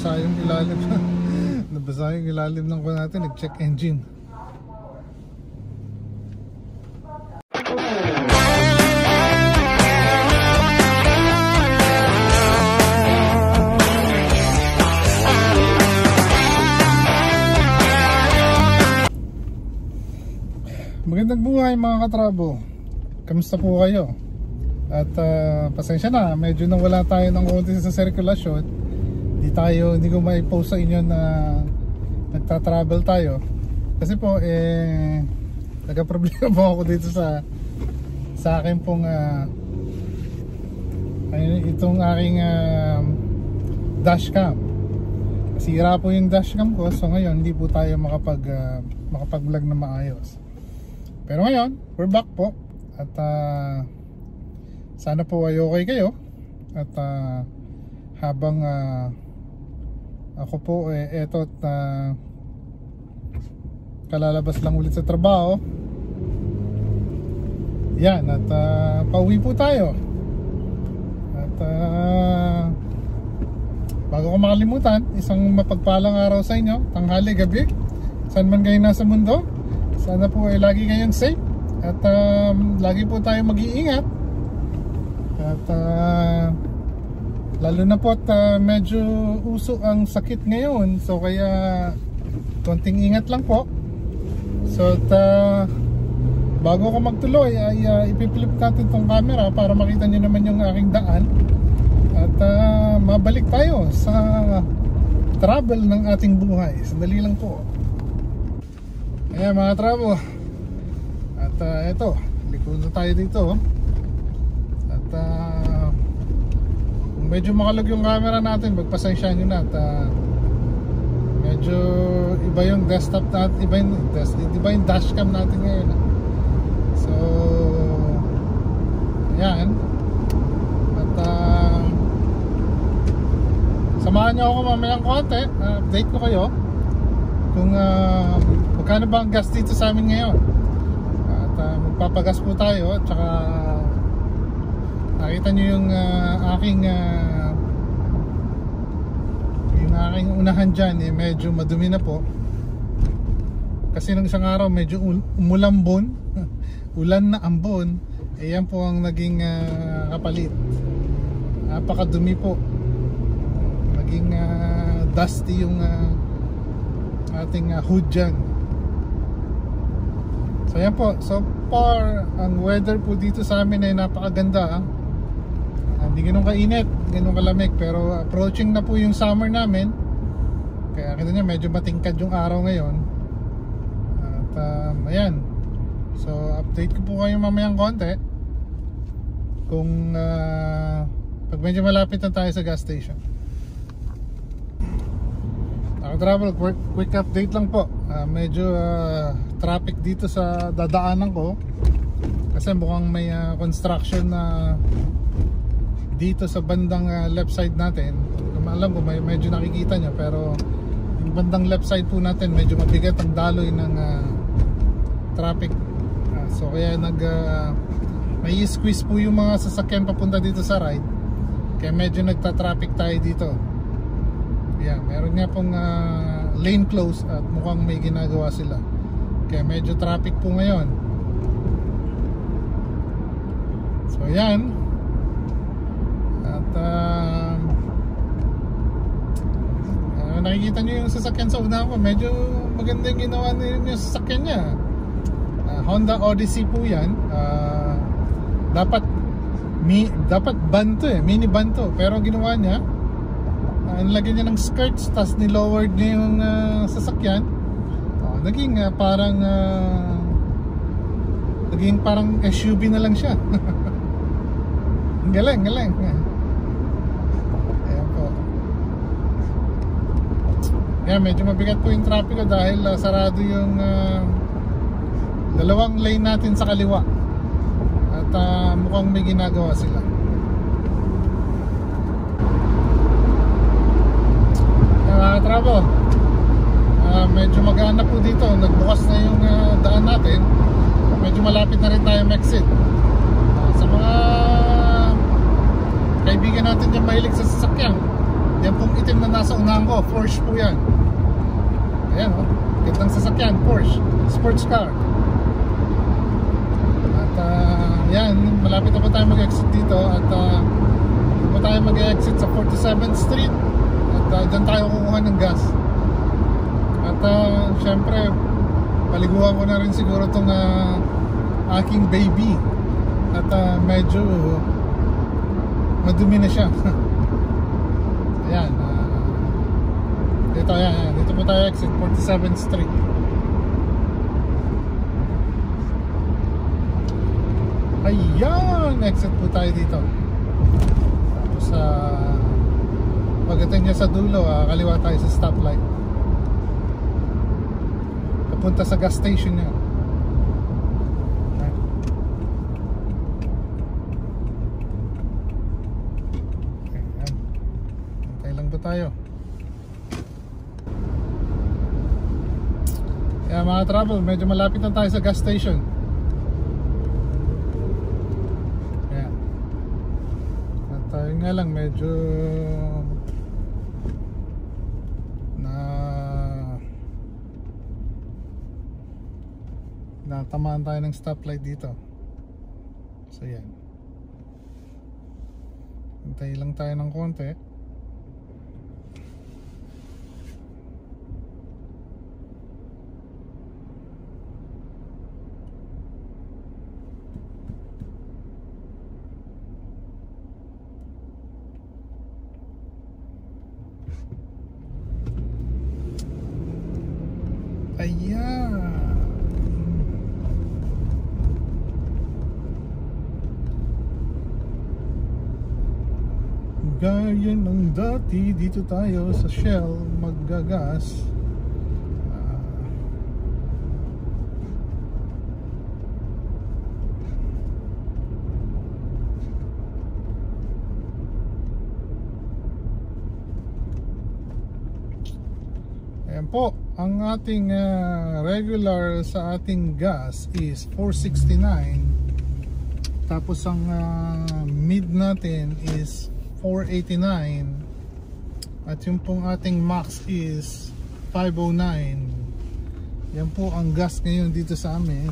nabasa yung ilalim. Nabasa yung ilalim ng kuha natin, nag-check engine. Magandang buhay mga katrabo. Kamusta po kayo? At pasensya na, medyo nawala tayo ng konti sa sirkulasyon. Hindi ko mai-post sa inyo na nagta-travel tayo. Kasi po nagka-problema po ako dito sa akin pong itong aking dashcam. Sira po yung dashcam ko, so ngayon hindi po tayo makapag-vlog na maayos. Pero ngayon, we're back po. At sana po ay okay kayo. At habang ako po eto at kalalabas lang ulit sa trabaho. Yan, at pauwi po tayo. At bago ko makalimutan, isang mapagpalang araw sa inyo, tanghali, gabi, saan man kayo nasa mundo. Sana po ay lagi kayong safe at lagi po tayo mag-iingat. At lalo na po at medyo uso ang sakit ngayon, so kaya konting ingat lang po. So at bago ko magtuloy ay ipipilip natin tong camera para makita nyo naman yung aking daan. At mabalik tayo sa travel ng ating buhay. Sandali lang po. Ayan mga trabo. At eto, likod na tayo dito. At kung medyo makalog yung camera natin, magpasensya nyo na. At medyo iba yung desktop natin, iba yung dashcam natin ngayon. So ayan. At samahan nyo ako mamayang konti. Update ko kayo kung magkano ba ang gas dito sa amin ngayon. At magpapagas po tayo. At saka nakita nyo yung aking unahan dyan, medyo madumi na po. Kasi nung isang araw medyo umulambon. Ulan na ambon. Yan po ang naging kapalit. Napakadumi po. Naging dusty yung ating hood dyan. So yan po, so far ang weather po dito sa amin ay napakaganda. Hindi ganun kainit, ganun kalamig, pero approaching na po yung summer namin. Kaya kita nyo medyo matingkad yung araw ngayon. At ayan, so update ko po kayo mamayang konti kung pag medyo malapit na tayo sa gas station. Travel, quick update lang po. Medyo traffic dito sa dadaanan ko kasi mukhang may construction na dito sa bandang left side natin. Alam ko medyo nakikita nyo, pero yung bandang left side po natin medyo mabigat ang daloy ng traffic. So kaya may squeeze po yung mga sasakyan papunta dito sa right, kaya medyo nagta-traffic tayo dito. Yeah, meron nga pong lane close at mukhang may ginagawa sila. Kaya medyo traffic po ngayon. So yan. At nakikita nyo yung sasakyan sa una ko. Medyo maganda yung ginawa nyo yung sasakyan niya. Honda Odyssey po yan. Dapat van to mini van to. Pero ginawa niya, nilagyan niya ng skirts, tas nilowered niya yung sasakyan. Naging parang SUV na lang siya. Galing. Ayan po. Ayan, medyo mabigat po yung trapiko dahil sarado yung dalawang lane natin sa kaliwa. At mukhang may ginagawa sila. Trabo, medyo magaan na po dito. Nagbukas na yung daan natin. Medyo malapit na rin tayo exit. Sa mga kaibigan natin dyan mahilig sa sasakyan, Yan pong itim na nasa unahan ko, Porsche po yan. Ayan o, gandang sasakyan, Porsche sports car. At yan, malapit na po tayo mag-exit dito. At po tayo mag-exit sa 47th Street. At dyan tayo kukuha ng gas. At syempre, paliguan ko na rin siguro itong aking baby. At medyo madumi na siya. Ayan, dito, ayan, dito po tayo exit 47th Street. Ayan, exit po tayo dito. Tapos pagdating niya sa dulo, kaliwa tayo sa stoplight. Papunta sa gas station niya. Tayo. Kaya mga travel, medyo malapit na tayo sa gas station. Ayan. At tayo nga lang medyo natamaan tayo ng stoplight dito. So yan. Hintay lang tayo ng konti. Ayan. Gaya ng dati, dito tayo sa Shell maggagas. Ayan po, ang ating regular sa ating gas is 469. Tapos ang mid natin is 489. At yung pong ating max is 509. Yan po ang gas ngayon dito sa amin.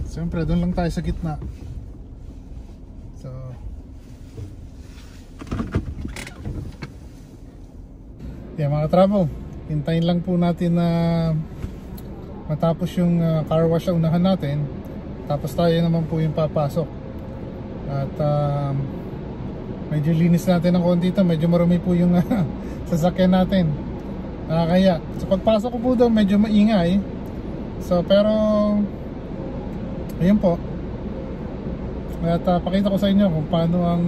Siyempre doon lang tayo sa gitna. So yeah, mga travel, hintayin lang po natin na matapos yung car wash sa unahan natin. Tapos tayo naman po yung papasok. At medyo linis natin ng konti ito. Medyo marami po yung sasakyan natin. Kaya sa pagpasok ko po daw medyo maingay. So pero ayun po. At pakita ko sa inyo kung paano ang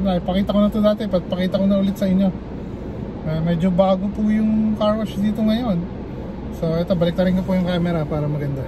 ipakita ko na ito dati. Pakita ko na ulit sa inyo. Medyo bago po yung car wash dito ngayon. So ito, balik na rin ko po yung camera para maganda.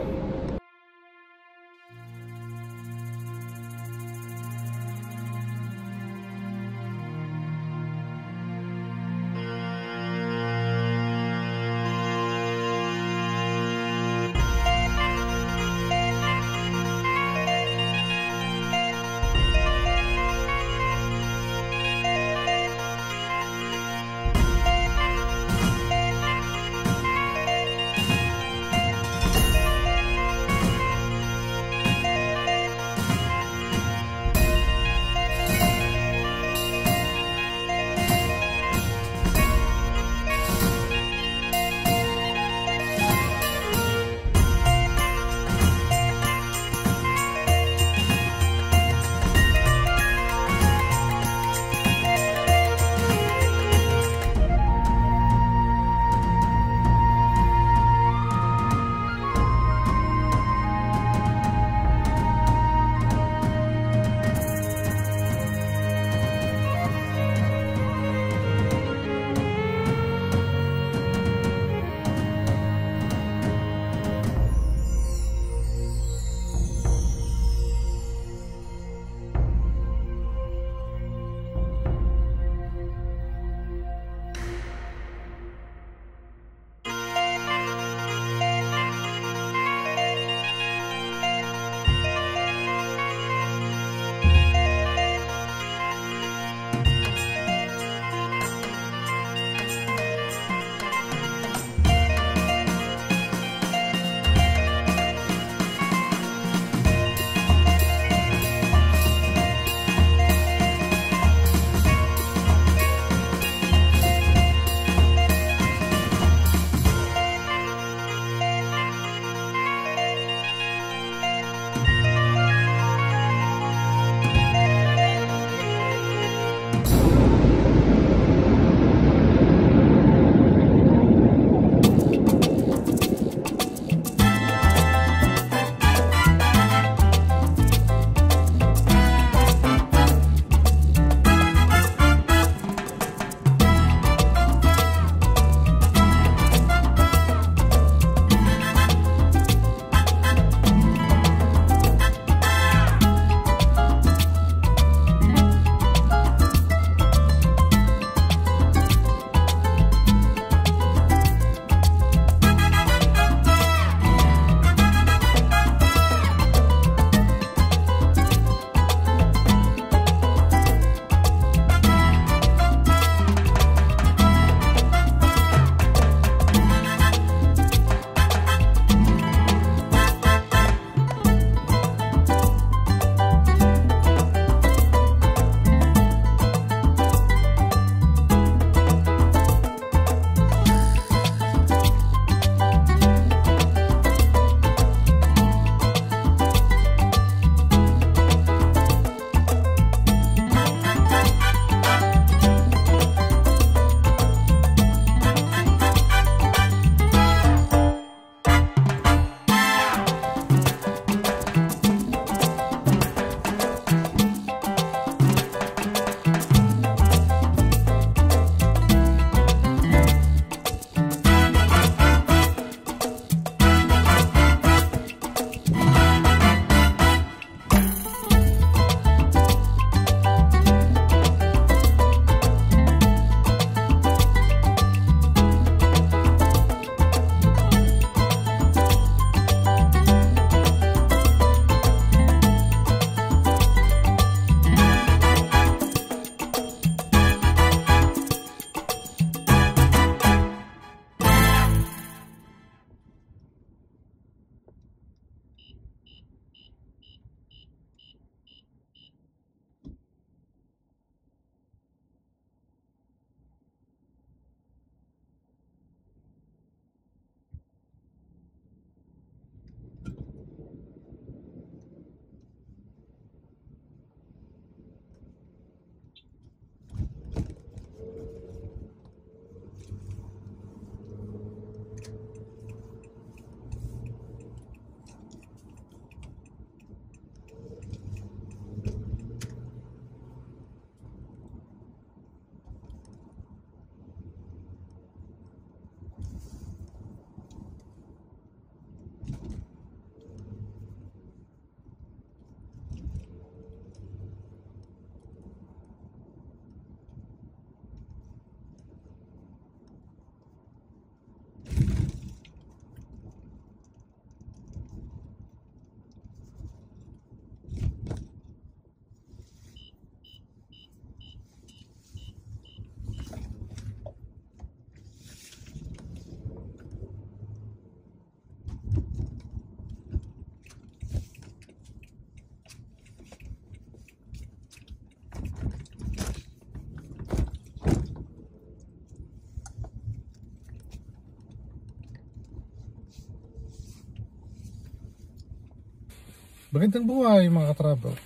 Magandang buhay mga ka-travel.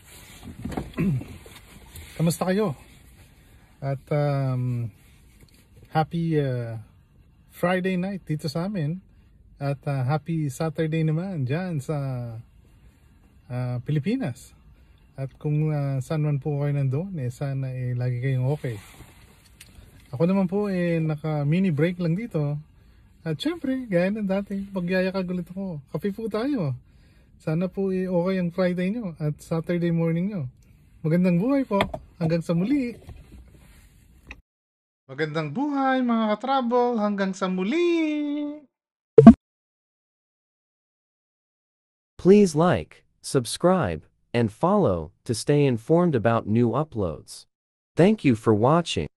Kamusta kayo? At happy Friday night dito sa amin. At happy Saturday naman dyan sa Pilipinas. At kung saan man po kayo nandun, sana lagi kayong okay. Ako naman po naka mini break lang dito. At syempre, gaya ng dati, pagyayakag ulit ako. Kape po tayo. Sana po okay ang Friday nyo at Saturday morning nyo. Magandang buhay po. Hanggang sa muli. Magandang buhay mga ka-travel. Hanggang sa muli. Please like, subscribe, and follow to stay informed about new uploads. Thank you for watching.